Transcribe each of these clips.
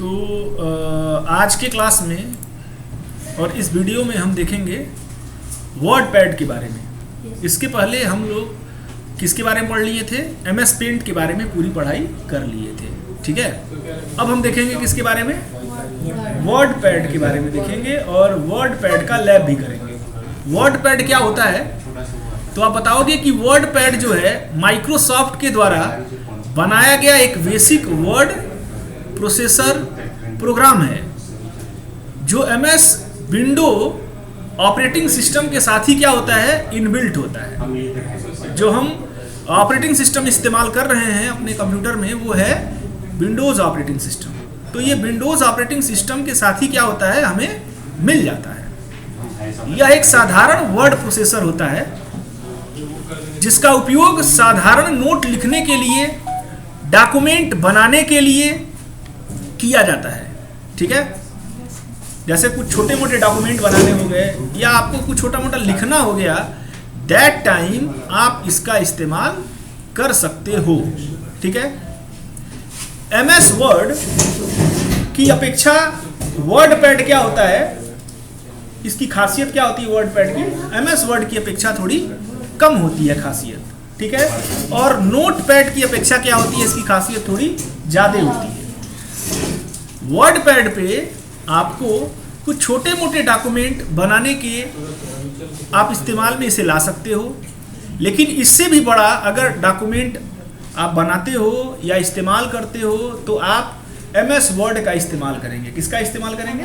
तो आज के क्लास में और इस वीडियो में हम देखेंगे वर्ड पैड के बारे में। इसके पहले हम लोग किसके बारे में पढ़ लिए थे? MS पेंट के बारे में पूरी पढ़ाई कर लिए थे, ठीक है। अब हम देखेंगे किसके बारे में? वर्ड पैड के बारे में देखेंगे और वर्ड पैड का लैब भी करेंगे। वर्ड पैड क्या होता है तो आप बताओगे कि वर्ड पैड जो है माइक्रोसॉफ्ट के द्वारा बनाया गया एक बेसिक वर्ड प्रोसेसर प्रोग्राम है जो MS विंडो ऑपरेटिंग सिस्टम के साथ ही क्या होता है, इनबिल्ट होता है। जो हम ऑपरेटिंग सिस्टम इस्तेमाल कर रहे हैं अपने कंप्यूटर में वो है विंडोज ऑपरेटिंग सिस्टम। तो ये विंडोज ऑपरेटिंग सिस्टम के साथ ही क्या होता है, हमें मिल जाता है। यह एक साधारण वर्ड प्रोसेसर होता है जिसका उपयोग साधारण नोट लिखने के लिए, डॉक्यूमेंट बनाने के लिए किया जाता है, ठीक है। जैसे कुछ छोटे मोटे डॉक्यूमेंट बनाने हो गए या आपको कुछ छोटा मोटा लिखना हो गया, दैट टाइम आप इसका इस्तेमाल कर सकते हो, ठीक है। MS वर्ड की अपेक्षा वर्ड पैड क्या होता है, इसकी खासियत क्या होती है वर्ड पैड की? MS वर्ड की अपेक्षा थोड़ी कम होती है खासियत, ठीक है। और नोट पैड की अपेक्षा क्या होती है, इसकी खासियत थोड़ी ज़्यादा होती है। वर्ड पैड पे आपको कुछ छोटे मोटे डॉक्यूमेंट बनाने के आप इस्तेमाल में इसे ला सकते हो, लेकिन इससे भी बड़ा अगर डॉक्यूमेंट आप बनाते हो या इस्तेमाल करते हो तो आप MS वर्ड का इस्तेमाल करेंगे। किसका इस्तेमाल करेंगे?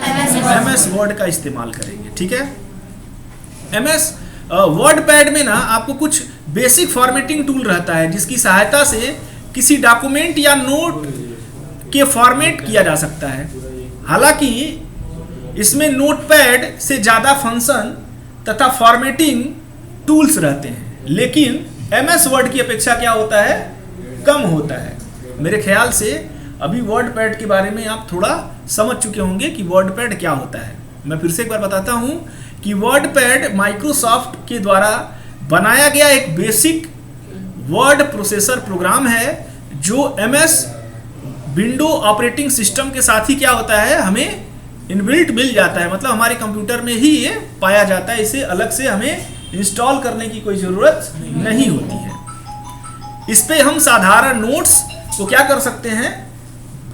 MS वर्ड का इस्तेमाल करेंगे, ठीक है। MS वर्ड पैड में ना आपको कुछ बेसिक फॉर्मेटिंग टूल रहता है जिसकी सहायता से किसी डॉक्यूमेंट या नोट के फॉर्मेट किया जा सकता है। हालांकि इसमें नोटपैड से ज़्यादा फंक्शन तथा फॉर्मेटिंग टूल्स रहते हैं, लेकिन MS वर्ड की अपेक्षा क्या होता है, कम होता है। मेरे ख्याल से अभी वर्ड पैड के बारे में आप थोड़ा समझ चुके होंगे कि वर्ड पैड क्या होता है। मैं फिर से एक बार बताता हूँ कि वर्ड पैड माइक्रोसॉफ्ट के द्वारा बनाया गया एक बेसिक वर्ड प्रोसेसर प्रोग्राम है जो MS विंडो ऑपरेटिंग सिस्टम के साथ ही क्या होता है, हमें इनबिल्ट मिल जाता है। मतलब हमारे कंप्यूटर में ही ये पाया जाता है, इसे अलग से हमें इंस्टॉल करने की कोई ज़रूरत नहीं होती है। इस पे हम साधारण नोट्स को क्या कर सकते हैं,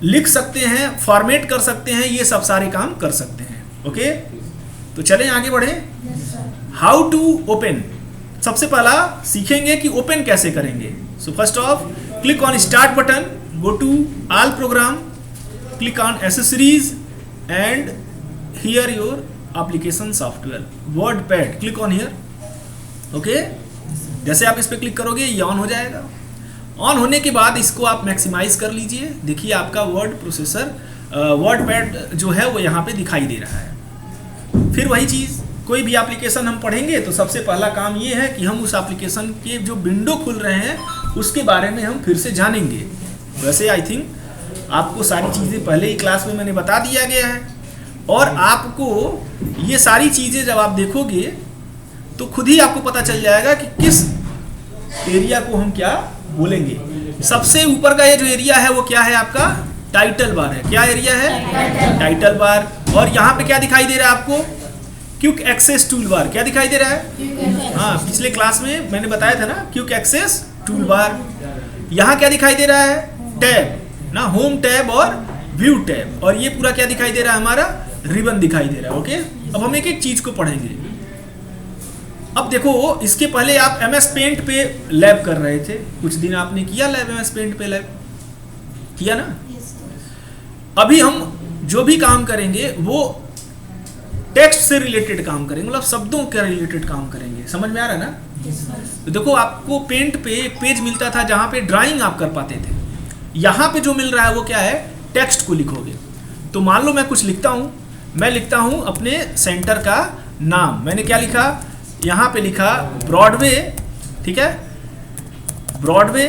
लिख सकते हैं, फॉर्मेट कर सकते हैं, ये सब सारे काम कर सकते हैं। ओके, तो चलें आगे बढ़ें। हाउ टू ओपन, सबसे पहला सीखेंगे कि ओपन कैसे करेंगे। So first of click on start button, go to all program, click on accessories and here your application software WordPad, click on here, okay। जैसे आप इस पे क्लिक करोगे ये ऑन हो जाएगा। ऑन होने के बाद इसको आप मैक्सिमाइज कर लीजिए। देखिए आपका वर्ड प्रोसेसर WordPad जो है वो यहाँ पे दिखाई दे रहा है। फिर वही चीज़, कोई भी एप्लीकेशन हम पढ़ेंगे तो सबसे पहला काम ये है कि हम उस एप्लीकेशन के जो विंडो खुल रहे हैं उसके बारे में हम फिर से जानेंगे। वैसे आई थिंक आपको सारी चीज़ें पहले ही क्लास में मैंने बता दिया गया है, और आपको ये सारी चीज़ें जब आप देखोगे तो खुद ही आपको पता चल जाएगा कि किस एरिया को हम क्या बोलेंगे। सबसे ऊपर का ये जो एरिया है वो क्या है, आपका टाइटल बार है। क्या एरिया है? Title bar. और यहाँ पे क्या दिखाई दे रहा है आपको? Quick access tool bar. क्या दिखाई दे रहा है? हाँ, पिछले क्लास में मैंने बताया था ना, क्विक एक्सेस टूल बार। यहाँ क्या दिखाई दे रहा है? टैब ना, होम टैब और व्यू टैब। और ये पूरा क्या दिखाई दे रहा है, हमारा रिबन दिखाई दे रहा है। ओके, अब हम एक एक चीज को पढ़ेंगे। अब देखो, इसके पहले आप MS पेंट पे लैब कर रहे थे, कुछ दिन आपने किया लैब, MS पेंट पे लैब किया ना। अभी हम जो भी काम करेंगे वो टेक्स्ट से रिलेटेड काम करेंगे, मतलब शब्दों के रिलेटेड काम करेंगे। समझ में आ रहा है ना? तो देखो, आपको पेंट पे एक पेज मिलता था जहाँ पे ड्राइंग आप कर पाते थे। यहाँ पे जो मिल रहा है वो क्या है, टेक्स्ट को लिखोगे। तो मान लो मैं कुछ लिखता हूँ, मैं लिखता हूँ अपने सेंटर का नाम। मैंने क्या लिखा, यहाँ पे लिखा ब्रॉडवे, ठीक है, ब्रॉडवे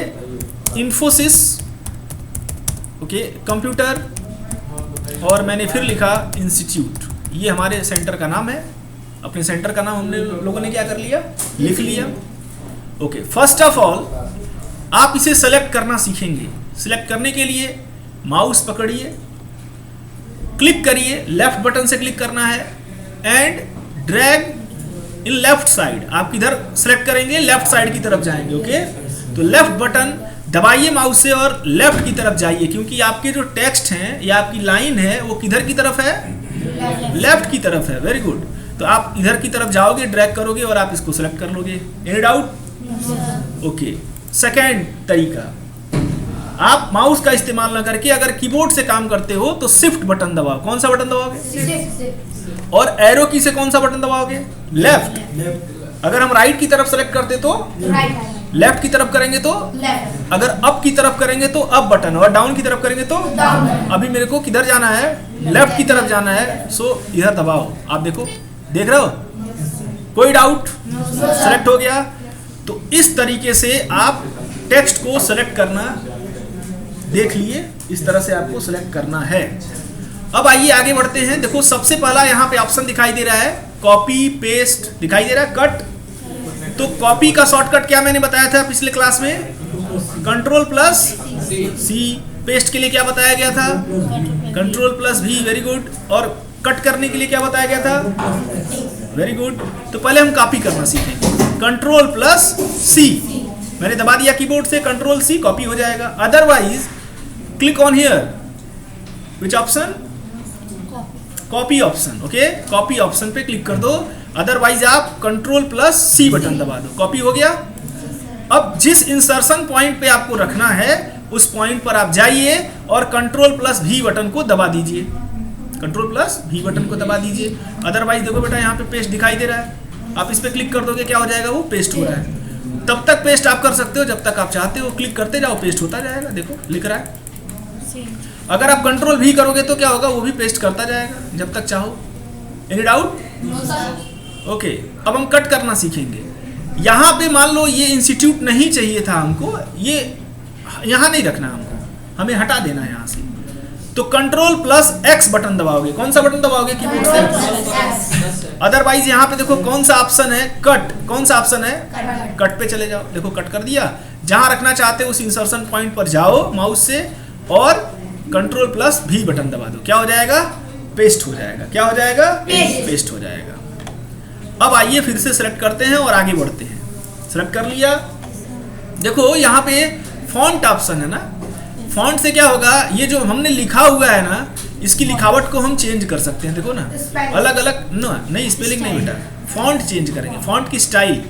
इन्फोसिस, ओके, कंप्यूटर, और मैंने फिर लिखा इंस्टीट्यूट। ये हमारे सेंटर का नाम है। अपने सेंटर का नाम हमने लोगों ने क्या कर लिया, लिख लिया। ओके, फर्स्ट ऑफ ऑल आप इसे सेलेक्ट करना सीखेंगे। सिलेक्ट करने के लिए माउस पकड़िए क्लिक करिए, लेफ्ट बटन से क्लिक करना है and drag in left side. आप किधर सेलेक्ट करेंगे? लेफ्ट साइड की तरफ जाएंगे। ओके, तो लेफ्ट बटन दबाइए माउस से और लेफ्ट की तरफ जाइए, क्योंकि आपके जो टेक्स्ट हैं या आपकी लाइन है वो किधर की तरफ है? लेफ्ट की तरफ है। Very good. तो आप इधर की तरफ जाओगे, ड्रैग करोगे और आप इसको सेलेक्ट कर लोगे। Any doubt? ओके। सेकेंड तरीका, आप माउस का इस्तेमाल ना करके अगर कीबोर्ड से काम करते हो तो शिफ्ट बटन दबाओ। कौन सा बटन दबाओगे? और एरो की से कौन सा बटन दबाओगे? लेफ्ट। अगर हम राइट की तरफ सेलेक्ट करते तो लेफ्ट की तरफ करेंगे तो लेफ्ट। अगर अप की तरफ करेंगे तो अप बटन, और डाउन की तरफ करेंगे तो डाउन। अभी मेरे को किधर जाना है? लेफ्ट की तरफ जाना है, सो इधर दबाओ। आप देखो, देख रहे हो? कोई डाउट? सेलेक्ट हो गया। तो इस तरीके से आप टेक्स्ट को सेलेक्ट करना देख लिए, इस तरह से आपको सेलेक्ट करना है। अब आइए आगे बढ़ते हैं। देखो, सबसे पहला यहाँ पे ऑप्शन दिखाई दे रहा है, कॉपी पेस्ट दिखाई दे रहा है, कट। तो कॉपी का शॉर्टकट क्या मैंने बताया था पिछले क्लास में? कंट्रोल प्लस सी। पेस्ट के लिए क्या बताया गया था? Control plus V. Very good. और कट करने के लिए क्या बताया गया था? Very good. तो पहले हम कॉपी करना सीखेंगे। कंट्रोल प्लस सी मैंने दबा दिया कीबोर्ड से, कंट्रोल सी, कॉपी हो जाएगा। Otherwise click on here, which option? Copy option. Okay, copy option पे क्लिक कर दो। अदरवाइज आप कंट्रोल प्लस सी बटन दबा दो, कॉपी हो गया। अब जिस इंसर्शन पॉइंट पे आपको रखना है उस पॉइंट पर आप जाइए और कंट्रोल प्लस वी बटन को दबा दीजिए। कंट्रोल प्लस वी बटन को दबा दीजिए। अदरवाइज देखो बेटा, यहाँ पे पेस्ट दिखाई दे रहा है, आप इस पे क्लिक कर दोगे, क्या हो जाएगा? वो पेस्ट हो रहा है। तब तक पेस्ट आप कर सकते हो जब तक आप चाहते हो, क्लिक करते जाओ, पेस्ट होता जाएगा। देखो लिख रहा है। अगर आप कंट्रोल भी करोगे तो क्या होगा? वो भी पेस्ट करता जाएगा जब तक चाहो। Any doubt? ओके, अब हम कट करना सीखेंगे। यहाँ पे मान लो ये इंस्टीट्यूट नहीं चाहिए था हमको, ये यहाँ नहीं रखना हमको, हमें हटा देना है यहाँ से। तो कंट्रोल प्लस एक्स बटन दबाओगे। कौन सा बटन दबाओगे कीबोर्ड से? अदरवाइज यहाँ पे देखो कौन सा ऑप्शन है? कट। कौन सा ऑप्शन है? कट पे चले जाओ। देखो कट कर दिया। जहाँ रखना चाहते हो उस इंसर्शन पॉइंट पर जाओ माउस से और कंट्रोल प्लस भी बटन दबा दो। क्या हो जाएगा? पेस्ट हो जाएगा। क्या हो जाएगा? पेस्ट हो जाएगा। अब आइए फिर से सेलेक्ट करते हैं और आगे बढ़ते हैं। सेलेक्ट कर लिया। देखो यहाँ पे फॉन्ट ऑप्शन है ना, फॉन्ट से क्या होगा? ये जो हमने लिखा हुआ है ना, इसकी लिखावट को हम चेंज कर सकते हैं। देखो ना, अलग अलग नहीं, स्पेलिंग नहीं बेटा, फॉन्ट चेंज करेंगे। फॉन्ट की स्टाइल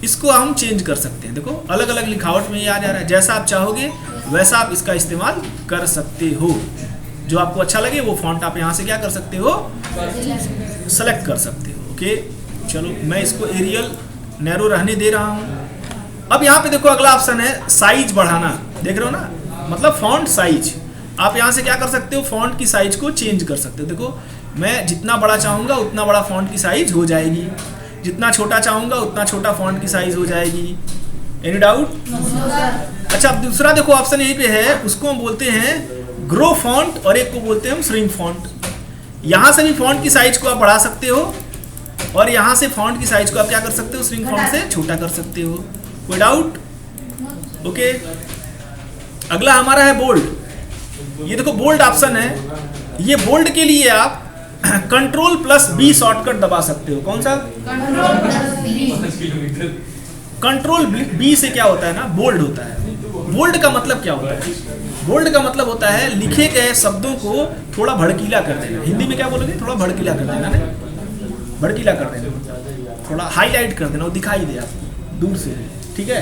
इसको हम चेंज कर सकते हैं। देखो अलग अलग लिखावट में ये आ जा रहा है। जैसा आप चाहोगे वैसा आप इसका इस्तेमाल कर सकते हो। जो आपको अच्छा लगे वो फॉन्ट आप यहाँ से क्या कर सकते हो? सेलेक्ट कर सकते हो। ओके, चलो मैं इसको एरियल नैरो रहने दे रहा हूँ। अब यहाँ पे देखो अगला ऑप्शन है साइज बढ़ाना। देख रहे हो ना, मतलब फॉन्ट साइज। आप यहाँ से क्या कर सकते हो? फॉन्ट की साइज को चेंज कर सकते हो। देखो मैं जितना बड़ा चाहूँगा उतना बड़ा फॉन्ट की साइज हो जाएगी, जितना छोटा चाहूँगा उतना छोटा फॉन्ट की साइज हो जाएगी। Any doubt? अच्छा, अब दूसरा देखो ऑप्शन यहीं पे है, उसको हम बोलते हैं ग्रो फॉन्ट और एक को बोलते हैं हम श्रिंक फॉन्ट। यहाँ से भी फॉन्ट की साइज को आप बढ़ा सकते हो और यहाँ से फॉन्ट की साइज को आप क्या कर सकते हो? श्रिंक फॉन्ट से छोटा कर सकते हो। कोई डाउट? ओके, अगला हमारा है बोल्ड। ये देखो बोल्ड ऑप्शन है। ये बोल्ड के लिए आप कंट्रोल प्लस बी शॉर्टकट दबा सकते हो। कौन सा? कंट्रोल बी से क्या होता है ना, बोल्ड होता है। बोल्ड का मतलब क्या होता है? बोल्ड का मतलब होता है लिखे गए शब्दों को थोड़ा भड़कीला कर देना। हिंदी में क्या बोलोगे? थोड़ा भड़कीला कर देना ना, भड़कीला कर देना, थोड़ा हाईलाइट कर देना, वो दिखाई दे आपको दूर से। ठीक है,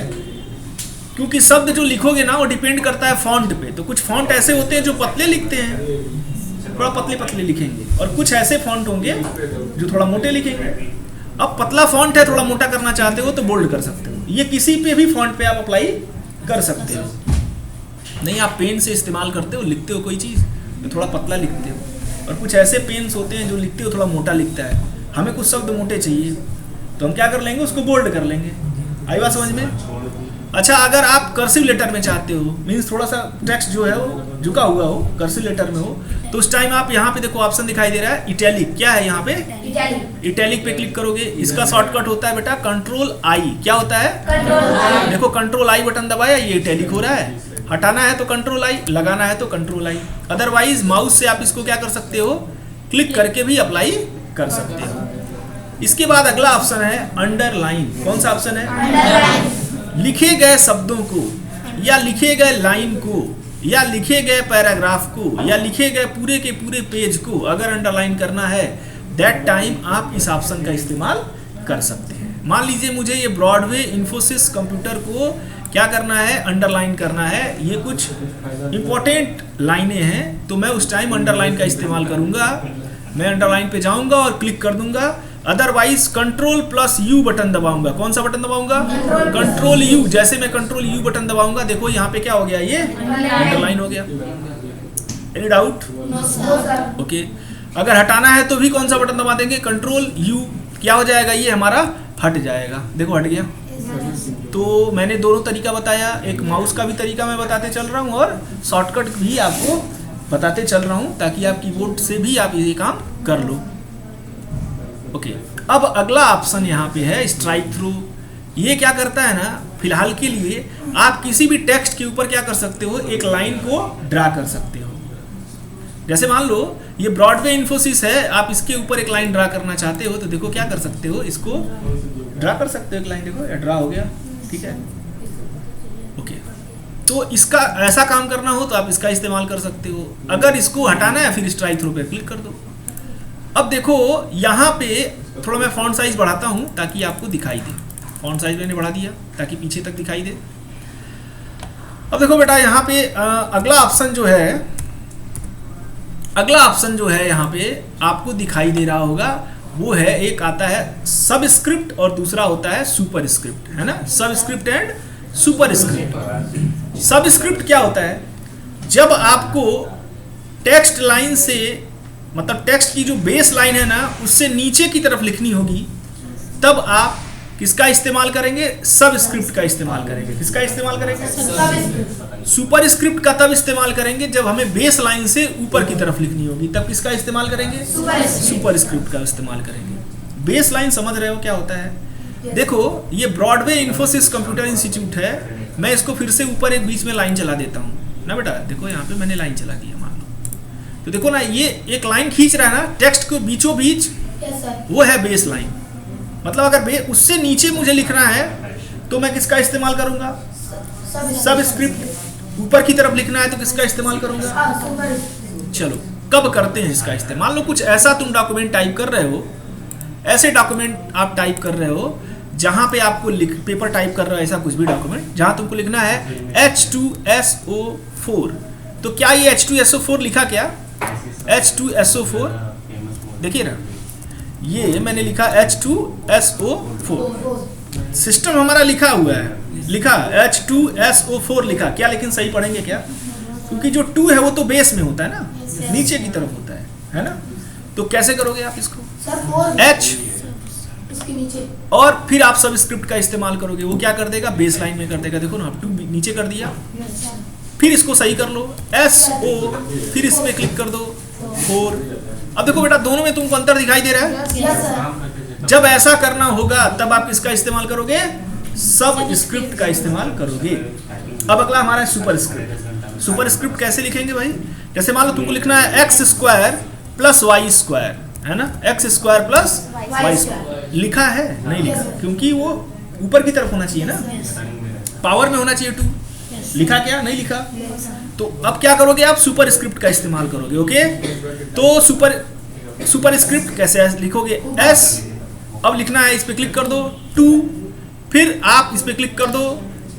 क्योंकि शब्द जो लिखोगे ना वो डिपेंड करता है फॉन्ट पे। तो कुछ फॉन्ट ऐसे होते हैं जो पतले लिखते हैं, थोड़ा पतले पतले लिखेंगे, और कुछ ऐसे फॉन्ट होंगे जो थोड़ा मोटे लिखेंगे। अब पतला फॉन्ट है, थोड़ा मोटा करना चाहते हो तो बोल्ड कर सकते हो। ये किसी पे भी फॉन्ट पे आप अप्लाई कर सकते हो। नहीं, आप पेन से इस्तेमाल करते हो, लिखते हो कोई चीज़ तो थोड़ा पतला लिखते हो, और कुछ ऐसे पेन्स होते हैं जो लिखते हो थोड़ा मोटा लिखता है। हमें कुछ शब्द मोटे चाहिए तो हम क्या कर लेंगे? उसको बोल्ड कर लेंगे। आई बात समझ में? अच्छा, अगर आप कर्सिव लेटर में चाहते हो, मीन्स थोड़ा सा टेक्स्ट जो है वो झुका हुआ हो, कर्सिव लेटर में हो, तो उस टाइम आप यहाँ पे देखो ऑप्शन दिखाई दे रहा है इटैलिक। क्या है यहाँ पे? इटैलिक पे क्लिक करोगे। इसका शॉर्टकट होता है बेटा कंट्रोल आई। क्या होता है? देखो कंट्रोल आई बटन दबाया, ये इटैलिक हो रहा है। हटाना है तो कंट्रोल आई, लगाना है तो कंट्रोल आई। अदरवाइज माउस से आप इसको क्या कर सकते हो, क्लिक करके भी अप्लाई कर सकते हो। इसके बाद अगला ऑप्शन है अंडरलाइन। कौन सा ऑप्शन है? लिखे गए शब्दों को या लिखे गए लाइन को या लिखे गए पैराग्राफ को या लिखे गए पूरे के पूरे पेज को अगर अंडरलाइन करना है, दैट टाइम आप इस ऑप्शन का इस्तेमाल कर सकते हैं। मान लीजिए मुझे ये ब्रॉडवे इन्फोसिस कंप्यूटर को क्या करना है, अंडरलाइन करना है, ये कुछ इंपॉर्टेंट लाइनें हैं, तो मैं उस टाइम अंडरलाइन का इस्तेमाल करूंगा। मैं अंडरलाइन पे जाऊंगा और क्लिक कर दूंगा। Otherwise control plus U button दबाऊंगा। कौन सा बटन दबाऊंगा? Control you. जैसे मैं कंट्रोल यू बटन दबाऊंगा, देखो यहाँ पे क्या हो गया, ये अंडरलाइन हो गया। Any doubt? ओके। अगर हटाना है तो भी कौन सा बटन दबा देंगे? Control you. क्या हो जाएगा, ये हमारा हट जाएगा। देखो हट गया। तो मैंने दोनों तरीका बताया, एक माउस का भी तरीका मैं बताते चल रहा हूँ और शॉर्टकट भी आपको बताते चल रहा हूँ, ताकि आप कीबोर्ड से भी आप ये काम कर लो। ओके। अब अगला ऑप्शन यहाँ पे है स्ट्राइक थ्रू। ये क्या करता है ना, फिलहाल के लिए आप किसी भी टेक्स्ट के ऊपर क्या कर सकते हो, एक लाइन को ड्रा कर सकते हो। जैसे मान लो ये ब्रॉडवे इन्फोसिस है, आप इसके ऊपर एक लाइन ड्रा करना चाहते हो, तो देखो क्या कर सकते हो, इसको ड्रा कर सकते हो एक लाइन। देखो ड्रा हो गया, ठीक है। ओके। तो इसका ऐसा काम करना हो तो आप इसका इस्तेमाल कर सकते हो। अगर इसको हटाना है फिर स्ट्राइक थ्रू पे क्लिक कर दो। अब देखो यहाँ पे थोड़ा मैं फॉन्ट साइज बढ़ाता हूँ ताकि आपको दिखाई दे। फॉन्ट साइज मैंने बढ़ा दिया ताकि पीछे तक दिखाई दे। अब देखो बेटा यहाँ पे अगला ऑप्शन जो है यहाँ पे आपको दिखाई दे रहा होगा, वो है एक आता है सबस्क्रिप्ट और दूसरा होता है सुपरस्क्रिप्ट, है ना। Subscript and superscript. सबस्क्रिप्ट क्या होता है, जब आपको टेक्स्ट लाइन से, मतलब टेक्स्ट की जो बेस लाइन है ना, उससे नीचे की तरफ लिखनी होगी, तब आप किसका इस्तेमाल करेंगे? सबस्क्रिप्ट का इस्तेमाल करेंगे। किसका इस्तेमाल करेंगे? सुपरस्क्रिप्ट का तब इस्तेमाल करेंगे जब हमें बेस लाइन से ऊपर की तरफ लिखनी होगी, तब किसका इस्तेमाल करेंगे? सुपरस्क्रिप्ट का इस्तेमाल करेंगे। बेस लाइन समझ रहे हो क्या होता है? देखो ये ब्रॉडवे इन्फोसिस कंप्यूटर इंस्टीट्यूट है, मैं इसको फिर से ऊपर एक बीच में लाइन चला देता हूँ ना बेटा। देखो यहाँ पे मैंने लाइन चला दिया, मान लो। तो देखो ना, ये एक लाइन खींच रहा है ना टेक्स्ट को बीचों बीच, वो है बेस लाइन। मतलब अगर उससे नीचे मुझे लिखना है तो मैं किसका इस्तेमाल करूंगा? सबस्क्रिप्ट। ऊपर की तरफ लिखना है तो किसका इस्तेमाल करूंगा? चलो कब करते हैं इसका इस्तेमाल। मान लो कुछ ऐसा तुम डॉक्यूमेंट टाइप कर रहे हो, ऐसे डॉक्यूमेंट आप टाइप कर रहे हो जहां पे आपको पेपर टाइप कर रहे हो, ऐसा कुछ भी डॉक्यूमेंट जहां तुमको लिखना है H2SO4। तो क्या ये H2SO4 लिखा क्या? H2SO4 देखिए ना, ये मैंने लिखा H2SO4। सिस्टम हमारा लिखा हुआ है, लिखा H2SO4 लिखा क्या, लेकिन सही पढ़ेंगे क्या? क्योंकि जो 2 है वो तो बेस में होता है ना, नीचे की तरफ होता है ना। तो कैसे करोगे आप इसको? H इसके नीचे, और फिर आप सबस्क्रिप्ट का इस्तेमाल करोगे। वो क्या कर देगा? बेस लाइन में कर देगा। देखो ना, आप 2 नीचे कर दिया, फिर इसको सही कर लो SO, फिर इसमें क्लिक कर दो 4। अब देखो बेटा, दोनों में तुमको अंतर दिखाई दे रहा है? जब ऐसा करना होगा तब आप किसका इस्तेमाल करोगे? सबस्क्रिप्ट का इस्तेमाल करोगे। अब अगला हमारा सुपरस्क्रिप्ट। सुपरस्क्रिप्ट कैसे लिखेंगे भाई? जैसे मान लो तुमको लिखना है x² + y², है ना। x² + y²। लिखा है? नहीं लिखा, क्योंकि वो ऊपर की तरफ होना चाहिए ना, पावर में होना चाहिए 2। लिखा क्या? नहीं लिखा। तो अब क्या करोगे आप? सुपरस्क्रिप्ट का इस्तेमाल करोगे। ओके। तो सुपरस्क्रिप्ट कैसे लिखोगे? S, अब लिखना है, इस पे क्लिक कर दो 2, फिर आप इस पे क्लिक कर दो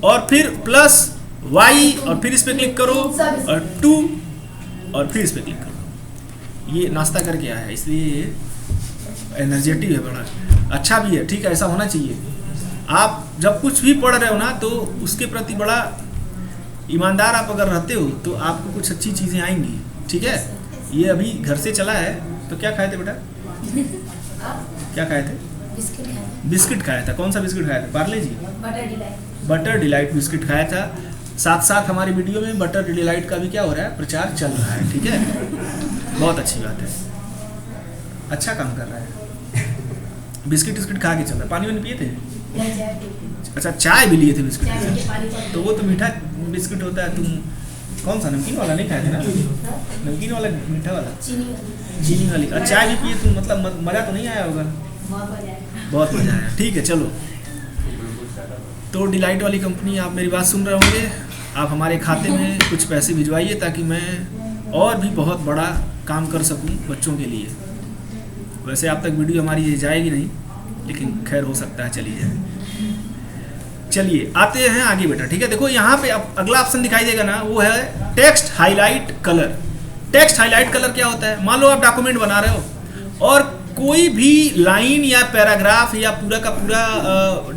और फिर +y, और फिर इस पे क्लिक करो और 2, और फिर इस पे क्लिक करो। ये नाश्ता करके आया है इसलिए एनर्जेटिक है, बड़ा अच्छा भी है, ठीक है, ऐसा होना चाहिए। आप जब कुछ भी पढ़ रहे हो ना, तो उसके प्रति बड़ा ईमानदार आप अगर रहते हो तो आपको कुछ अच्छी चीज़ें आएंगी, ठीक है। ये अभी घर से चला है, तो क्या खाए थे बेटा? क्या खाए थे? बिस्किट खाया था। कौन सा बिस्किट खाया था? पार्ले जी? बटर डिलाइट बिस्किट खाया था। साथ साथ हमारी वीडियो में बटर डिलाइट का भी क्या हो रहा है? प्रचार चल रहा है, ठीक है। बहुत अच्छी बात है, अच्छा काम कर रहा है। बिस्किट खा के चल रहा है। पानी वानी पिए थे? अच्छा, चाय भी लिए थे बिस्किट चाय के के पानी साथ। का तो वो तो मीठा बिस्किट होता है। तुम कौन सा नमकीन वाला नहीं खाए थे ना? नमकीन वाला, मीठा वाला, चीनी वाली। चीनी वाली। और चाय भी पिए तुम, मतलब मज़ा तो नहीं आया होगा? बहुत मजा आया। बहुत मज़ा आया। ठीक है, चलो। तो डिलाइट वाली कंपनी, आप मेरी बात सुन रहे होंगे, आप हमारे खाते में कुछ पैसे भिजवाइए ताकि मैं और भी बहुत बड़ा काम कर सकूं बच्चों के लिए। वैसे आप तक वीडियो हमारी ये जाएगी नहीं, लेकिन खैर हो सकता है चली जाए। चलिए आते हैं आगे बेटा, ठीक है। देखो यहाँ पे अब अगला ऑप्शन दिखाई देगा ना, वो है text highlight colour. Text highlight colour क्या होता है? मान लो आप डॉक्यूमेंट बना रहे हो और कोई भी लाइन या पैराग्राफ या पूरा का पूरा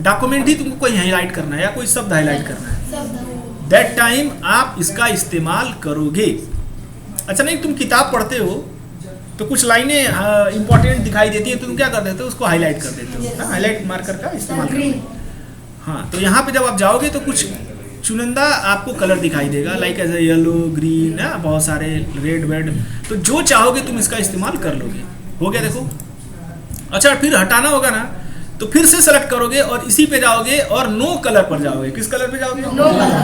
डॉक्यूमेंट ही तुमको कोई हाईलाइट करना है या कोई शब्द हाईलाइट करना है, दैट टाइम आप इसका इस्तेमाल करोगे। अच्छा, नहीं तुम किताब पढ़ते हो तो कुछ लाइनें इंपॉर्टेंट दिखाई देती है, तुम क्या कर देते हो? उसको हाईलाइट कर देते हो ना, हाईलाइट मार्कर का इस्तेमाल करते हो। हाँ, तो यहाँ पे जब आप जाओगे तो कुछ चुनिंदा आपको कलर दिखाई देगा, लाइक एज येलो, ग्रीन, बहुत सारे रेड वेड, तो जो चाहोगे तुम इसका इस्तेमाल कर लोगे। हो गया देखो। अच्छा, फिर हटाना होगा ना, तो फिर से सेलेक्ट करोगे और इसी पे जाओगे और नो कलर पर जाओगे। किस कलर पे जाओगे?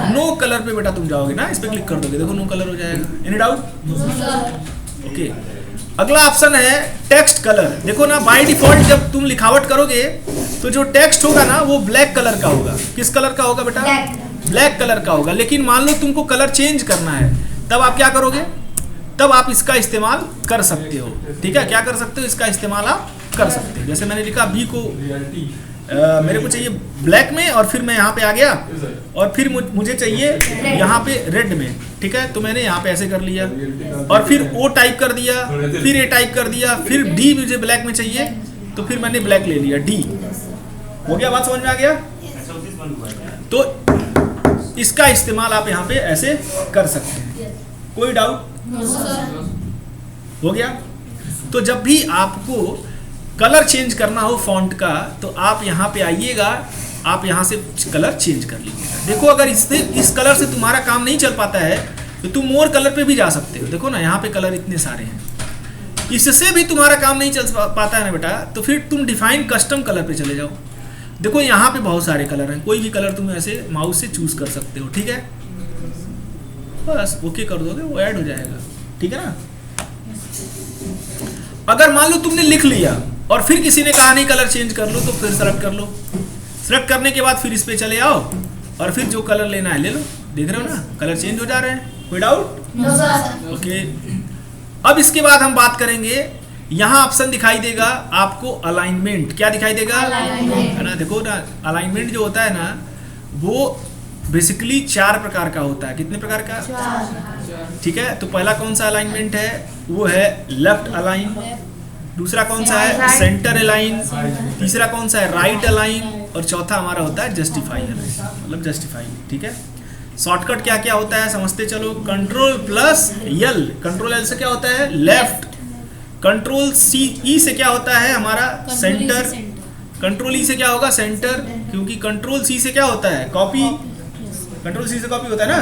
नो कलर पे बेटा तुम जाओगे ना, इस पे क्लिक कर दोगे, देखो नो कलर हो जाएगा। Any doubt? ओके। अगला ऑप्शन है टेक्स्ट कलर। देखो ना, बाय डिफॉल्ट जब तुम लिखावट करोगे तो जो टेक्स्ट होगा ना वो ब्लैक कलर का होगा। किस कलर का होगा बेटा? ब्लैक कलर का होगा। लेकिन मान लो तुमको कलर चेंज करना है, तब आप क्या करोगे? तब आप इसका इस्तेमाल कर सकते हो। ठीक है, क्या कर सकते हो? इसका इस्तेमाल आप कर सकते हो। जैसे मैंने लिखा बी को मेरे को चाहिए ब्लैक में, और फिर मैं यहाँ पे आ गया और फिर मुझे चाहिए यहाँ पे रेड में। ठीक है, तो मैंने यहाँ पे ऐसे कर लिया और फिर ओ टाइप कर दिया, फिर ए टाइप कर दिया, फिर डी मुझे ब्लैक में चाहिए तो फिर मैंने ब्लैक ले लिया, डी। हो गया, बात समझ में आ गया? तो इसका इस्तेमाल आप यहाँ पे ऐसे कर सकते हैं। कोई डाउट? हो गया। तो जब भी आपको कलर चेंज करना हो फॉन्ट का, तो आप यहाँ पे आइएगा, आप यहाँ से कलर चेंज कर लीजिएगा। देखो, अगर इस कलर से तुम्हारा काम नहीं चल पाता है तो तुम मोर कलर पे भी जा सकते हो। देखो ना, यहाँ पे कलर इतने सारे हैं। इससे भी तुम्हारा काम नहीं चल पाता है ना बेटा, तो फिर तुम डिफाइन कस्टम कलर पे चले जाओ। देखो यहाँ पे बहुत सारे कलर हैं, कोई भी कलर तुम ऐसे माउस से चूज कर सकते हो। ठीक है, बस ओके कर दोगे, वो ऐड हो जाएगा। ठीक है ना। अगर मान लो तुमने लिख लिया और फिर किसी ने कहा नहीं कलर चेंज कर लो, तो फिर सेलेक्ट कर लो। सेलेक्ट करने के बाद फिर इस पे चले आओ और फिर जो कलर लेना है ले लो। देख रहे हो ना, कलर चेंज हो जा रहे हैं। कोई डाउट? ओके। अब इसके बाद हम बात करेंगे, यहाँ ऑप्शन दिखाई देगा आपको अलाइनमेंट। क्या दिखाई देगा? है ना। देखो ना, अलाइनमेंट जो होता है ना, वो बेसिकली 4 प्रकार का होता है। कितने प्रकार का? ठीक है, तो पहला कौन सा अलाइनमेंट है? वो है लेफ्ट अलाइन। दूसरा कौन सा है? Centre align. तीसरा कौन सा है? Right align. और चौथा हमारा होता है जस्टिफाई अलाइन, मतलब जस्टिफाई। ठीक है, शॉर्टकट क्या क्या होता है समझते चलो। Control plus L, control L से क्या होता है? लेफ्ट। कंट्रोल सी ई से क्या होता है? हमारा सेंटर। कंट्रोल ई से क्या होगा? सेंटर, क्योंकि कंट्रोल सी से क्या होता है? कॉपी। कंट्रोल सी से कॉपी होता है ना।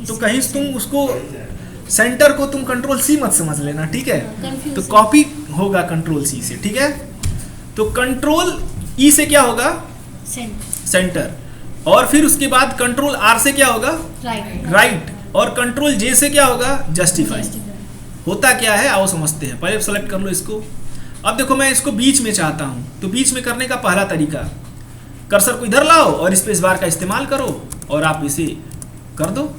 तो कहीं तुम उसको सेंटर को तुम कंट्रोल सी मत समझ लेना, ठीक है? तो कॉपी होगा कंट्रोल सी से। ठीक है, तो कंट्रोल ई से क्या होगा? सेंटर। और फिर उसके बाद कंट्रोल आर से क्या होगा? राइट। और कंट्रोल जे से क्या होगा? जस्टिफाई। होता क्या है आओ समझते हैं। पहले सेलेक्ट कर लो इसको। अब देखो, मैं इसको बीच में चाहता हूं, तो बीच में करने का पहला तरीका, कर्सर को इधर लाओ और स्पेस बार का इस्तेमाल करो और आप इसे कर दो।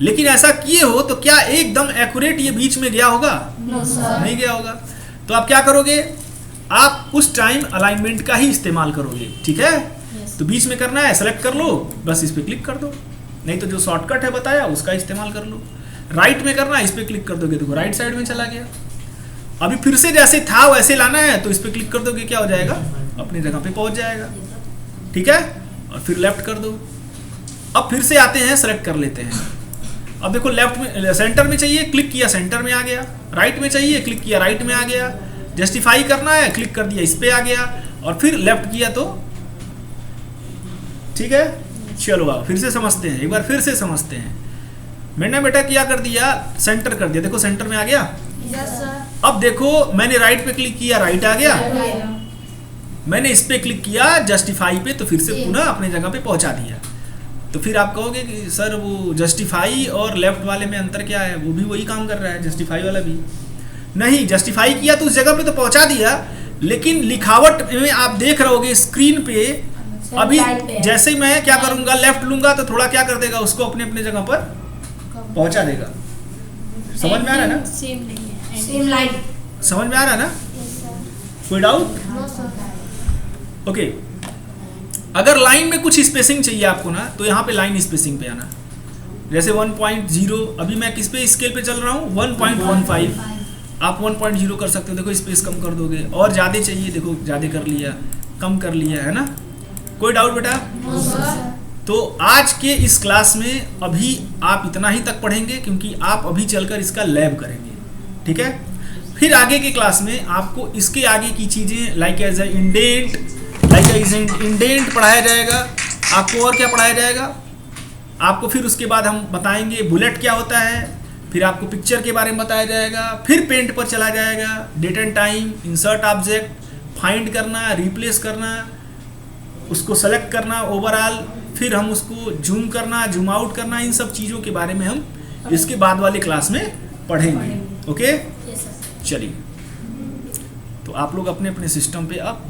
लेकिन ऐसा किए हो तो क्या एकदम एक्यूरेट ये बीच में गया होगा? नहीं गया होगा। तो आप क्या करोगे? आप उस टाइम अलाइनमेंट का ही इस्तेमाल करोगे। ठीक है, तो बीच में करना है, सेलेक्ट कर लो, बस इस पे क्लिक कर दो। नहीं तो जो शॉर्टकट है बताया उसका इस्तेमाल कर लो। राइट में करना है, इस पे क्लिक कर दोगे तो राइट साइड में चला गया। अभी फिर से जैसे था वैसे लाना है, तो इस पे क्लिक कर दोगे, क्या हो जाएगा? अपनी जगह पे पहुंच जाएगा। ठीक है, और फिर लेफ्ट कर दो। अब फिर से आते हैं, सेलेक्ट कर लेते हैं। अब देखो, लेफ्ट में सेंटर में चाहिए, क्लिक किया सेंटर में आ गया। राइट में चाहिए, क्लिक किया राइट में आ गया। जस्टिफाई करना है, क्लिक कर दिया इस पे आ गया। और फिर लेफ्ट किया तो ठीक है। चलो आओ फिर से समझते हैं, एक बार फिर से समझते हैं। मैंने बेटा क्या कर दिया? सेंटर कर दिया। देखो सेंटर में आ गया। अब देखो, मैंने राइट पे क्लिक किया, राइट आ गया। मैंने इस पे क्लिक किया जस्टिफाई पे, तो फिर से पुनः अपने जगह पे पहुंचा दिया। तो फिर आप कहोगे कि सर वो जस्टिफाई और लेफ्ट वाले में अंतर क्या है? वो भी वही काम कर रहा है, जस्टिफाई वाला भी। नहीं, जस्टिफाई किया तो उस जगह पे तो पहुंचा दिया, लेकिन लिखावट में आप देख रहोगे स्क्रीन पे अभी जैसे ही मैं क्या करूंगा, लेफ्ट लूंगा तो थोड़ा क्या कर देगा, उसको अपने अपने जगह पर पहुंचा देगा। समझ में आ रहा है ना? सेम नहीं है, सेम लाइन। समझ में आ रहा है ना? कोई डाउट? ओके। अगर लाइन में कुछ स्पेसिंग चाहिए आपको ना, तो यहाँ पे लाइन स्पेसिंग पे आना। जैसे 1.0, अभी मैं किस पे स्केल पे चल रहा हूँ, 1.15। आप 1.0 कर सकते हो, देखो स्पेस कम कर दोगे। और ज़्यादा चाहिए, देखो ज़्यादा कर लिया, कम कर लिया, है ना? कोई डाउट बेटा? तो आज के इस क्लास में अभी आप इतना ही तक पढ़ेंगे, क्योंकि आप अभी चलकर इसका लैब करेंगे, ठीक है? फिर आगे के क्लास में आपको इसके आगे की चीज़ें लाइक एज इंडेंट पढ़ाया जाएगा। आपको और क्या पढ़ाया जाएगा? आपको फिर उसके बाद हम बताएंगे बुलेट क्या होता है, फिर आपको पिक्चर के बारे में बताया जाएगा, फिर पेंट पर चला जाएगा, date and time, insert object, find करना, रिप्लेस करना, उसको सेलेक्ट करना ओवरऑल, फिर हम उसको जूम करना, जूम आउट करना, इन सब चीज़ों के बारे में हम इसके बाद वाले क्लास में पढ़ेंगे। ओके, चलिए, तो आप लोग अपने अपने सिस्टम पे अब